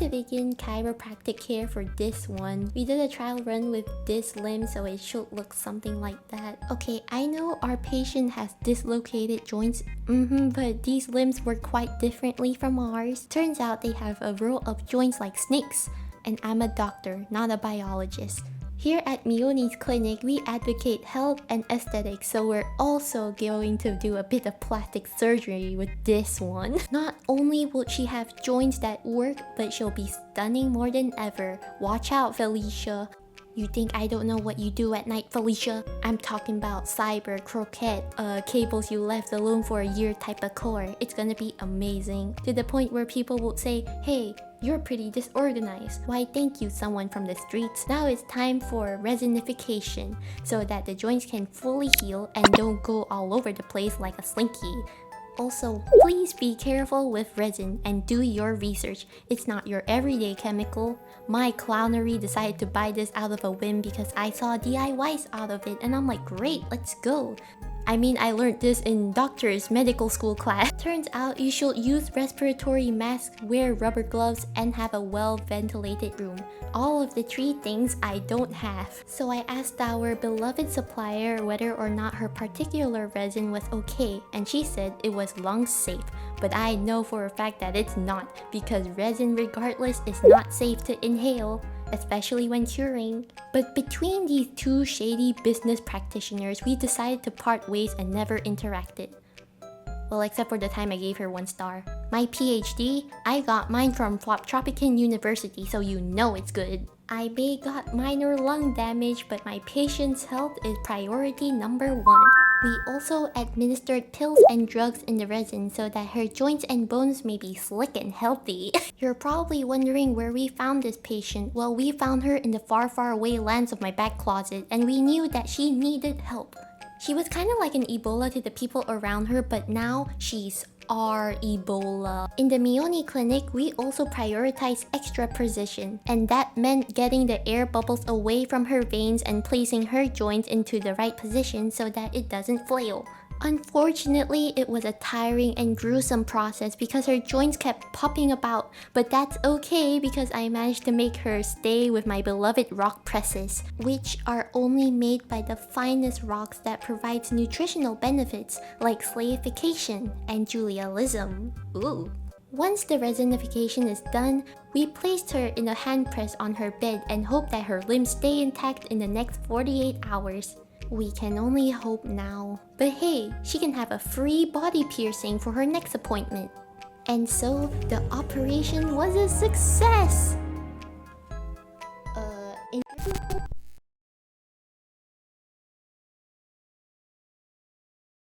to begin chiropractic care for this one. We did a trial run with this limb, so it should look something like that. Okay, I know our patient has dislocated joints, but these limbs work quite differently from ours. Turns out they have a row of joints like snakes. And I'm a doctor, not a biologist. Here at Mieoni's clinic, we advocate health and aesthetics, so we're also going to do a bit of plastic surgery with this one. Not only will she have joints that work, but she'll be stunning more than ever. Watch out, Felicia. You think I don't know what you do at night, Felicia? I'm talking about cyber croquette, cables you left alone for a year type of core. It's gonna be amazing. To the point where people will say, hey, you're pretty disorganized. Why thank you, someone from the streets. Now it's time for resinification, so that the joints can fully heal and don't go all over the place like a slinky. Also, please be careful with resin and do your research. It's not your everyday chemical. My clownery decided to buy this out of a whim because I saw DIYs out of it and I'm like, great, let's go. I mean, I learned this in doctor's medical school class. Turns out you should use respiratory masks, wear rubber gloves, and have a well-ventilated room. All of the 3 things I don't have. So I asked our beloved supplier whether or not her particular resin was okay, and she said it was lung safe. But I know for a fact that it's not, because resin regardless is not safe to inhale, especially when curing. But between these 2 shady business practitioners, we decided to part ways and never interacted. Well, except for the time I gave her 1 star. My PhD, I got mine from Tropican University, so you know it's good. I may got minor lung damage, but my patient's health is priority number 1. We also administered pills and drugs in the resin so that her joints and bones may be slick and healthy. You're probably wondering where we found this patient. Well, we found her in the far, far away lands of my back closet, and we knew that she needed help. She was kind of like an Ebola to the people around her, but now she's our Ebola. In the Mieoni clinic, we also prioritize extra precision, and that meant getting the air bubbles away from her veins and placing her joints into the right position so that it doesn't flail. Unfortunately, it was a tiring and gruesome process because her joints kept popping about, but that's okay because I managed to make her stay with my beloved rock presses, which are only made by the finest rocks that provides nutritional benefits like slayification and Julialism. Ooh. Once the resinification is done, we placed her in a hand press on her bed and hope that her limbs stay intact in the next 48 hours. We can only hope now. But hey, she can have a free body piercing for her next appointment. And so, the operation was a success!